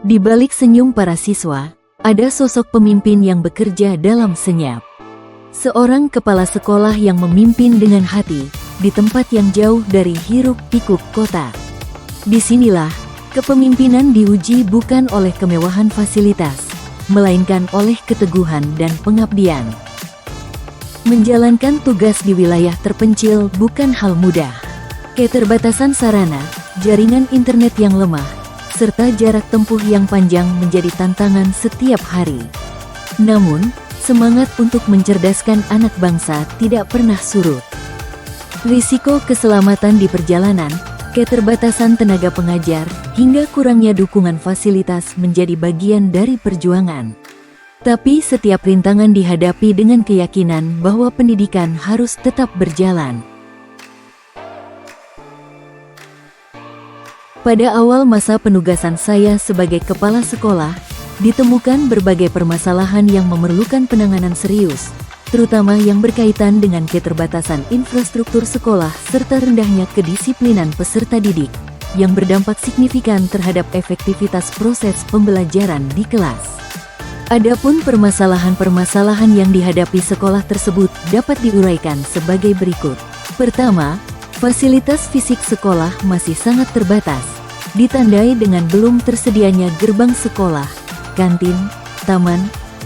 Di balik senyum para siswa, ada sosok pemimpin yang bekerja dalam senyap. Seorang kepala sekolah yang memimpin dengan hati, di tempat yang jauh dari hiruk-pikuk kota. Disinilah, kepemimpinan diuji bukan oleh kemewahan fasilitas, melainkan oleh keteguhan dan pengabdian. Menjalankan tugas di wilayah terpencil bukan hal mudah. Keterbatasan sarana, jaringan internet yang lemah, serta jarak tempuh yang panjang menjadi tantangan setiap hari. Namun, semangat untuk mencerdaskan anak bangsa tidak pernah surut. Risiko keselamatan di perjalanan, keterbatasan tenaga pengajar, hingga kurangnya dukungan fasilitas menjadi bagian dari perjuangan. Tapi setiap rintangan dihadapi dengan keyakinan bahwa pendidikan harus tetap berjalan. Pada awal masa penugasan saya sebagai kepala sekolah, ditemukan berbagai permasalahan yang memerlukan penanganan serius, terutama yang berkaitan dengan keterbatasan infrastruktur sekolah serta rendahnya kedisiplinan peserta didik, yang berdampak signifikan terhadap efektivitas proses pembelajaran di kelas. Adapun permasalahan-permasalahan yang dihadapi sekolah tersebut dapat diuraikan sebagai berikut. Pertama, fasilitas fisik sekolah masih sangat terbatas, ditandai dengan belum tersedianya gerbang sekolah, kantin, taman,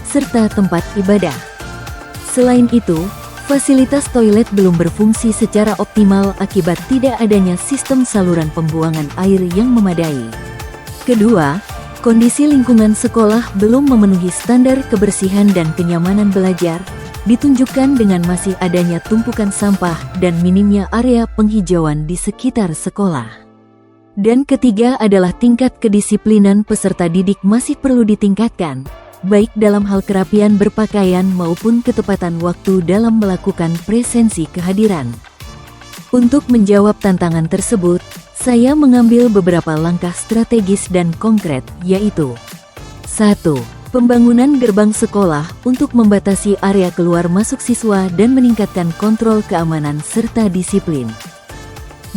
serta tempat ibadah. Selain itu, fasilitas toilet belum berfungsi secara optimal akibat tidak adanya sistem saluran pembuangan air yang memadai. Kedua, kondisi lingkungan sekolah belum memenuhi standar kebersihan dan kenyamanan belajar, ditunjukkan dengan masih adanya tumpukan sampah dan minimnya area penghijauan di sekitar sekolah. Dan ketiga adalah tingkat kedisiplinan peserta didik masih perlu ditingkatkan, baik dalam hal kerapian berpakaian maupun ketepatan waktu dalam melakukan presensi kehadiran. Untuk menjawab tantangan tersebut, saya mengambil beberapa langkah strategis dan konkret, yaitu 1. Pembangunan gerbang sekolah untuk membatasi area keluar masuk siswa dan meningkatkan kontrol keamanan serta disiplin.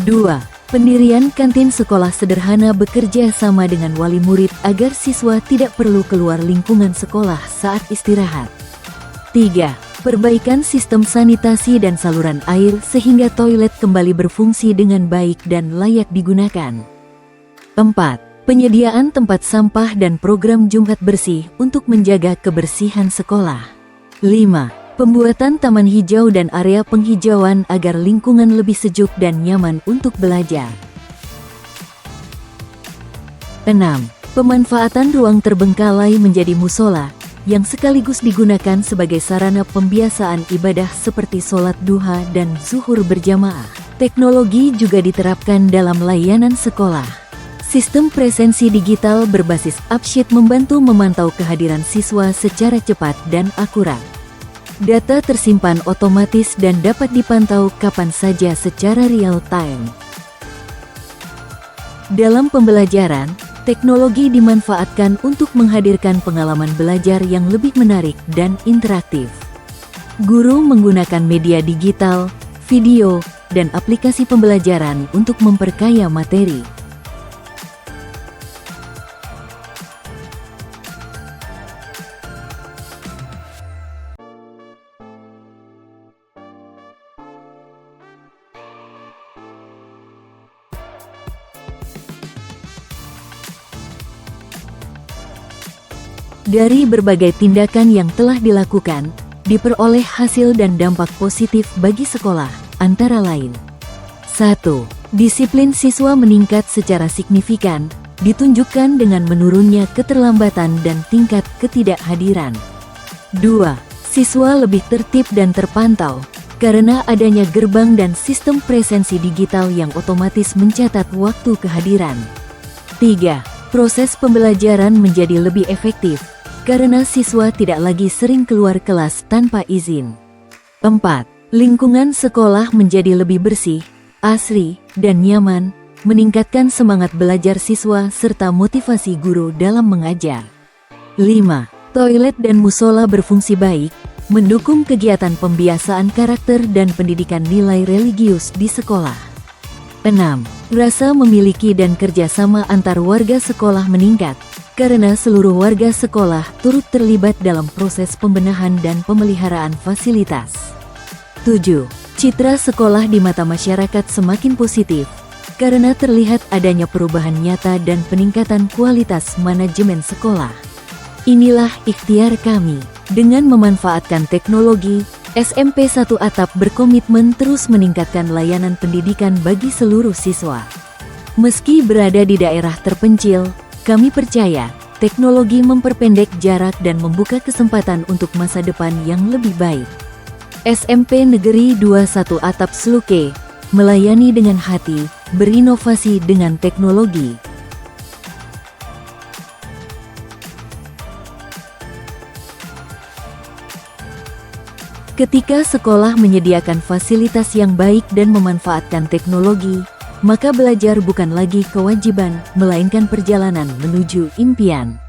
2. Pendirian kantin sekolah sederhana bekerja sama dengan wali murid agar siswa tidak perlu keluar lingkungan sekolah saat istirahat. 3. Perbaikan sistem sanitasi dan saluran air sehingga toilet kembali berfungsi dengan baik dan layak digunakan. 4. Penyediaan tempat sampah dan program Jumat bersih untuk menjaga kebersihan sekolah. 5. Pembuatan taman hijau dan area penghijauan agar lingkungan lebih sejuk dan nyaman untuk belajar. 6. Pemanfaatan ruang terbengkalai menjadi musola, yang sekaligus digunakan sebagai sarana pembiasaan ibadah seperti sholat duha dan zuhur berjamaah. Teknologi juga diterapkan dalam layanan sekolah. Sistem presensi digital berbasis AppSheet membantu memantau kehadiran siswa secara cepat dan akurat. Data tersimpan otomatis dan dapat dipantau kapan saja secara real-time. Dalam pembelajaran, teknologi dimanfaatkan untuk menghadirkan pengalaman belajar yang lebih menarik dan interaktif. Guru menggunakan media digital, video, dan aplikasi pembelajaran untuk memperkaya materi. Dari berbagai tindakan yang telah dilakukan, diperoleh hasil dan dampak positif bagi sekolah, antara lain. 1. Disiplin siswa meningkat secara signifikan, ditunjukkan dengan menurunnya keterlambatan dan tingkat ketidakhadiran. 2. Siswa lebih tertib dan terpantau, karena adanya gerbang dan sistem presensi digital yang otomatis mencatat waktu kehadiran. 3. Proses pembelajaran menjadi lebih efektif, karena siswa tidak lagi sering keluar kelas tanpa izin. 4. Lingkungan sekolah menjadi lebih bersih, asri, dan nyaman, meningkatkan semangat belajar siswa serta motivasi guru dalam mengajar. 5. Toilet dan musola berfungsi baik, mendukung kegiatan pembiasaan karakter dan pendidikan nilai religius di sekolah. 6. Rasa memiliki dan kerjasama antar warga sekolah meningkat, karena seluruh warga sekolah turut terlibat dalam proses pembenahan dan pemeliharaan fasilitas. 7. Citra sekolah di mata masyarakat semakin positif, karena terlihat adanya perubahan nyata dan peningkatan kualitas manajemen sekolah. Inilah ikhtiar kami. Dengan memanfaatkan teknologi, SMP 1 Atap berkomitmen terus meningkatkan layanan pendidikan bagi seluruh siswa. Meski berada di daerah terpencil, kami percaya teknologi memperpendek jarak dan membuka kesempatan untuk masa depan yang lebih baik. SMP Negeri 21 Atap Sluke, melayani dengan hati, berinovasi dengan teknologi. Ketika sekolah menyediakan fasilitas yang baik dan memanfaatkan teknologi, maka belajar bukan lagi kewajiban, melainkan perjalanan menuju impian.